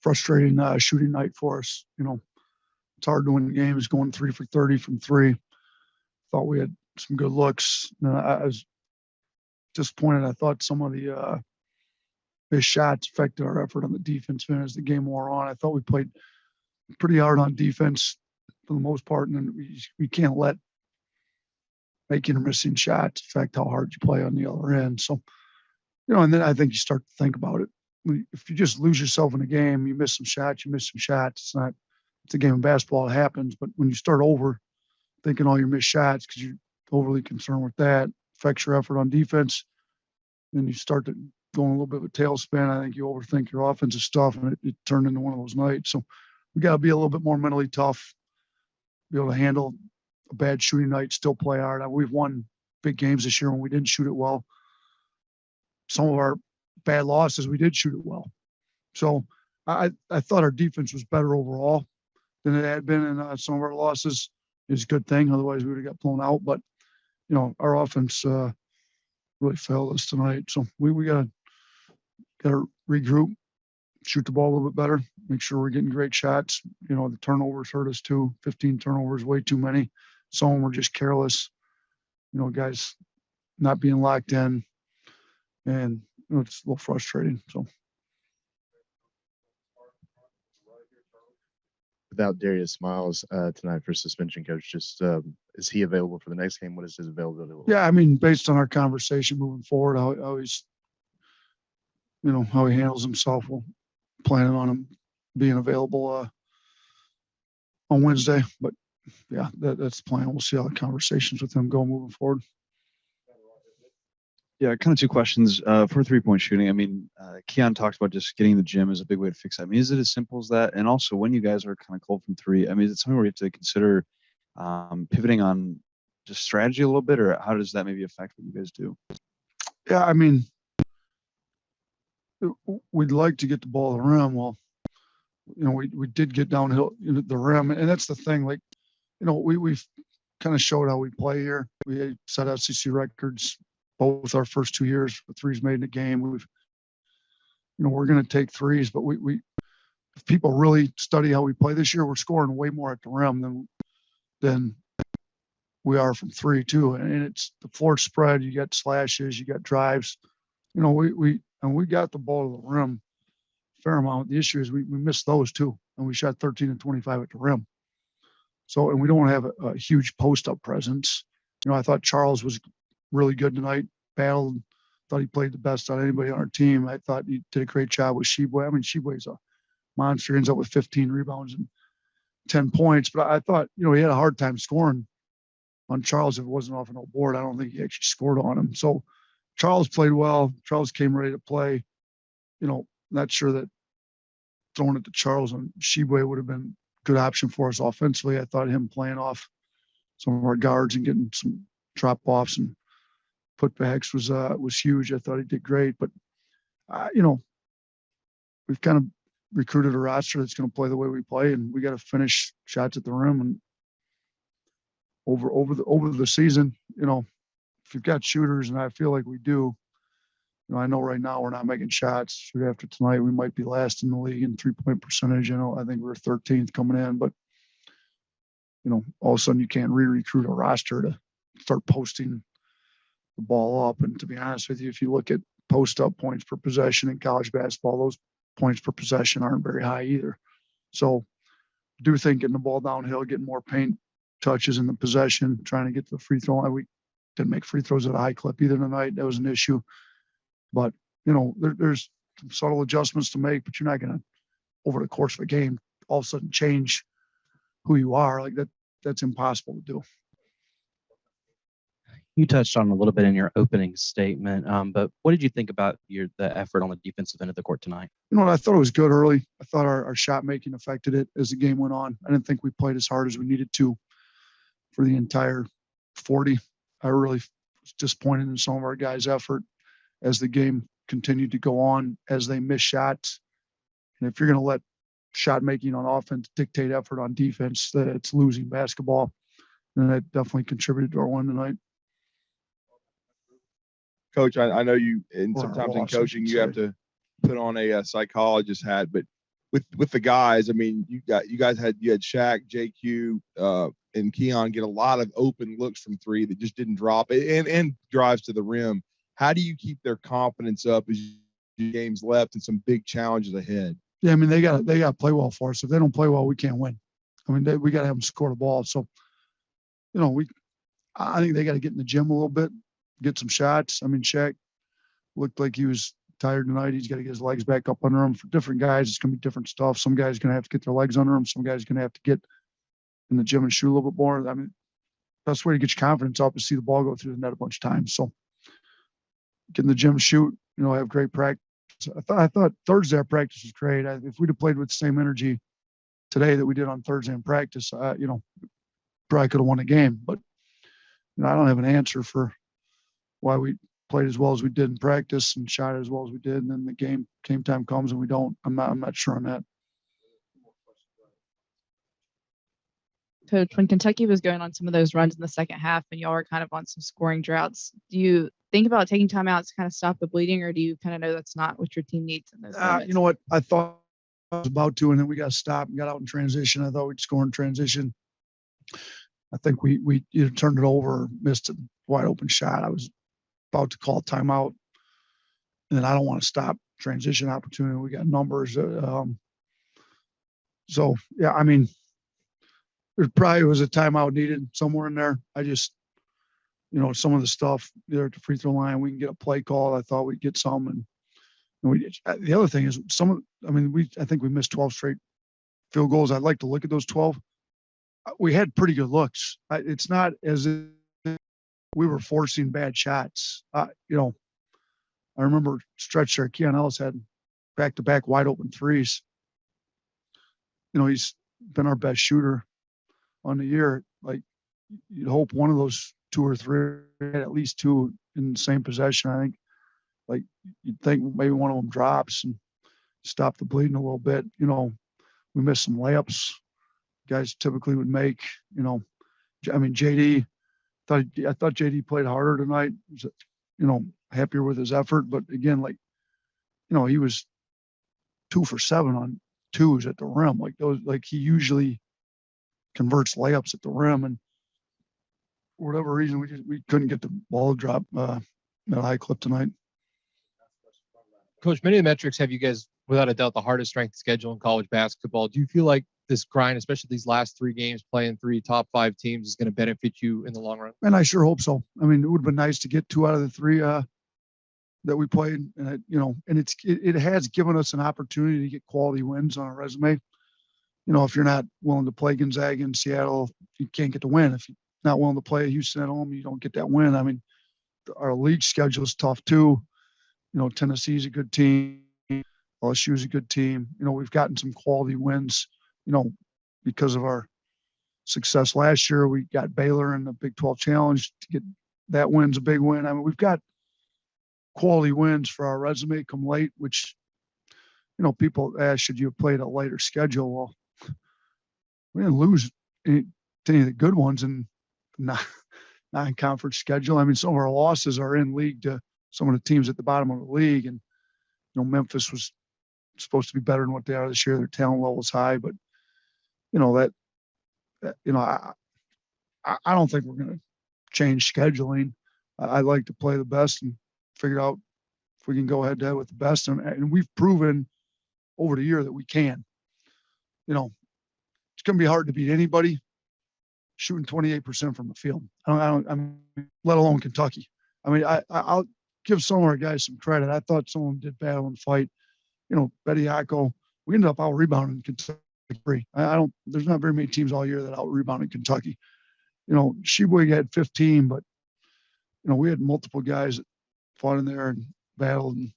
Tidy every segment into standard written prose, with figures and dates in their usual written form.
frustrating shooting night for us. It's hard to win games going 3 for 30 from three. Thought we had some good looks. And I was disappointed. I thought some of the missed shots affected our effort on the defense end as the game wore on. I thought we played pretty hard on defense for the most part, and then we can't let making or missing shots affect how hard you play on the other end. So, and then I think you start to think about it. If you just lose yourself in a game, you miss some shots, it's a game of basketball, it happens. But when you start over thinking all your missed shots because you're overly concerned with that, affects your effort on defense, then you start to go in a little bit of a tailspin. I think you overthink your offensive stuff, and it turned into one of those nights. So we got to be a little bit more mentally tough, be able to handle a bad shooting night, still play hard. We've won big games this year when we didn't shoot it well. Some of our bad losses, we did shoot it well. So I thought our defense was better overall than it had been in some of our losses. It's a good thing. Otherwise, we would have got blown out. But, our offense really failed us tonight. So we got to regroup, shoot the ball a little bit better, make sure we're getting great shots. The turnovers hurt us too. 15 turnovers, way too many. Some of them were just careless. Guys not being locked in. And it's a little frustrating. So without Darius Miles tonight for suspension, coach, just is he available for the next game? What is his availability? Yeah, based on our conversation moving forward, how he's, how he handles himself, we're planning on him being available on Wednesday. But yeah, that's the plan. We'll see how the conversations with him go moving forward. Yeah, kind of two questions for 3-point shooting. Keon talked about just getting in the gym is a big way to fix that. Is it as simple as that? And also, when you guys are kind of cold from three, is it something where you have to consider pivoting on just strategy a little bit, or how does that maybe affect what you guys do? Yeah, we'd like to get the ball to the rim. Well, we did get downhill the rim, and that's the thing. We've kind of showed how we play here. We set SEC records both our first 2 years for threes made in a game. We're going to take threes, but if people really study how we play this year, we're scoring way more at the rim than we are from three too. And it's the floor spread. You got slashes, you got drives. We got the ball to the rim a fair amount. The issue is we missed those too, and we shot 13 and 25 at the rim. So, and we don't have a huge post up presence. I thought Charles was really good tonight, battled, thought he played the best out of anybody on our team. I thought he did a great job with Sheboy. Sheboy's a monster, ends up with 15 rebounds and 10 points. But I thought, he had a hard time scoring on Charles if it wasn't off an old board. I don't think he actually scored on him. So Charles played well. Charles came ready to play. Not sure that throwing it to Charles and Sheboy would have been a good option for us offensively. I thought him playing off some of our guards and getting some drop-offs and putbacks was huge. I thought he did great, but we've kind of recruited a roster that's going to play the way we play, and we got to finish shots at the rim. And over the season, if you've got shooters, and I feel like we do, I know right now we're not making shots. After tonight, we might be last in the league in 3-point percentage. I think we're 13th coming in, but all of a sudden you can't re-recruit a roster to start posting the ball up. And to be honest with you, if you look at post up points per possession in college basketball, those points per possession aren't very high either. So I do think getting the ball downhill, getting more paint touches in the possession, trying to get to the free throw line. We didn't make free throws at a high clip either tonight. That was an issue. But, there's some subtle adjustments to make, but you're not going to, over the course of a game, all of a sudden change who you are. Like that's impossible to do. You touched on a little bit in your opening statement, but what did you think about the effort on the defensive end of the court tonight? I thought it was good early. I thought our shot making affected it as the game went on. I didn't think we played as hard as we needed to for the entire 40. I really was disappointed in some of our guys' effort as the game continued to go on, as they missed shots. And if you're going to let shot making on offense dictate effort on defense, that it's losing basketball. And that definitely contributed to our win tonight. Coach, I know you, and sometimes in coaching, you have to put on a psychologist hat, but with the guys. I mean, you had Shaq, JQ, and Keon get a lot of open looks from three that just didn't drop and drives to the rim. How do you keep their confidence up as games left and some big challenges ahead? Yeah, I mean they got to play well for us. If they don't play well, we can't win. I mean we got to have them score the ball. So I think they got to get in the gym a little bit, get some shots. I mean Shaq looked like he was tired tonight. He's got to get his legs back up under him. For different guys, it's going to be different stuff. Some guys are going to have to get their legs under him. Some guys are going to have to get in the gym and shoot a little bit more. I mean, best way to get your confidence up is see the ball go through the net a bunch of times. So get in the gym, shoot, have great practice. I thought Thursday our practice was great. If we'd have played with the same energy today that we did on Thursday in practice, probably could have won the game. But I don't have an answer for why we played as well as we did in practice and shot as well as we did, and then the game time comes and we don't. I'm not sure on that. Coach, when Kentucky was going on some of those runs in the second half and y'all were kind of on some scoring droughts, do you think about taking timeouts to kind of stop the bleeding, or do you kind of know that's not what your team needs in those moments? You know what? I thought I was about to, and then we got stopped and got out in transition. I thought we'd score in transition. I think we either turned it over or missed a wide open shot. I was about to call timeout, and then I don't want to stop transition opportunity. We got numbers. So, yeah, I mean, there probably was a timeout needed somewhere in there. I just, some of the stuff there at the free throw line, we can get a play call. I thought we'd get some. And the other thing is I think we missed 12 straight field goals. I'd like to look at those 12. We had pretty good looks. It's not as if we were forcing bad shots. I remember stretch there, Keon Ellis had back-to-back wide open threes. He's been our best shooter on the year. Like, you'd hope one of those two or three had at least two in the same possession. I think, like, you'd think maybe one of them drops and stop the bleeding a little bit. We missed some layups guys typically would make. I mean, JD, I thought JD played harder tonight. Happier with his effort, but again, he was 2 for 7 on twos at the rim. He usually converts layups at the rim, and for whatever reason, we couldn't get the ball drop at a high clip tonight. Coach, many of the metrics have you guys, without a doubt, the hardest strength schedule in college basketball. Do you feel like this grind, especially these last 3 games, playing 3 top 5 teams, is going to benefit you in the long run? And I sure hope so. I mean, it would have been nice to get 2 out of the 3 that we played, and it has given us an opportunity to get quality wins on our resume. If you're not willing to play Gonzaga in Seattle, you can't get the win. If you're not willing to play Houston at home, you don't get that win. I mean, our league schedule is tough too. Tennessee's a good team. LSU is a good team. We've gotten some quality wins, because of our success last year. We got Baylor in the Big 12 Challenge. To get that win's a big win. I mean, we've got quality wins for our resume come late, which, people ask, should you have played a lighter schedule? Well, we didn't lose any of the good ones in non-conference schedule. I mean, some of our losses are in league to some of the teams at the bottom of the league. And, Memphis was supposed to be better than what they are this year. Their talent level is high, but, I don't think we're going to change scheduling. I'd like to play the best and figure out if we can go head to head with the best. And we've proven over the year that we can. It's going to be hard to beat anybody shooting 28% from the field. I mean, let alone Kentucky. I mean, I'll give some of our guys some credit. I thought some of them did battle and fight. Betty Yako, we ended up out rebounding Kentucky. There's not very many teams all year that out rebounded Kentucky. Sheboygan had 15, but we had multiple guys that fought in there and battled, and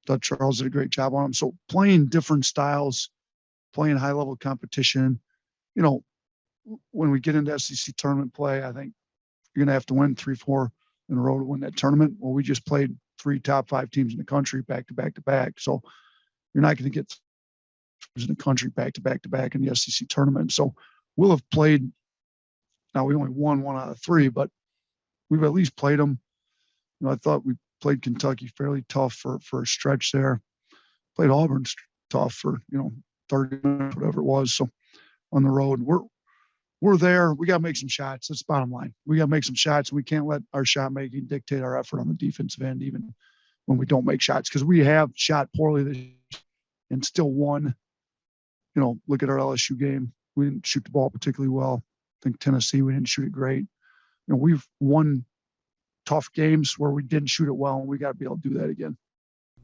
thought Charles did a great job on them. So playing different styles, playing high level competition, when we get into SEC tournament play, I think you're going to have to win 3-4 in a row to win that tournament. Well, we just played 3 top 5 teams in the country back to back to back. So you're not going to get in the country back to back to back in the SEC tournament. So we'll have played. Now we only won 1 out of 3, but we've at least played them. I thought we played Kentucky fairly tough for a stretch there. Played Auburn tough for 30 minutes, whatever it was. So on the road, we're there. We got to make some shots. That's the bottom line. We got to make some shots. We can't let our shot making dictate our effort on the defensive end, even when we don't make shots, because we have shot poorly this year and still won. You know, look at our LSU game. We didn't shoot the ball particularly well. I think Tennessee, we didn't shoot it great. You know, we've won tough games where we didn't shoot it well, and we got to be able to do that again.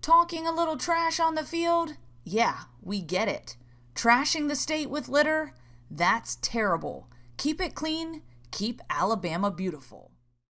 Talking a little trash on the field? Yeah, we get it. Trashing the state with litter? That's terrible. Keep it clean. Keep Alabama beautiful.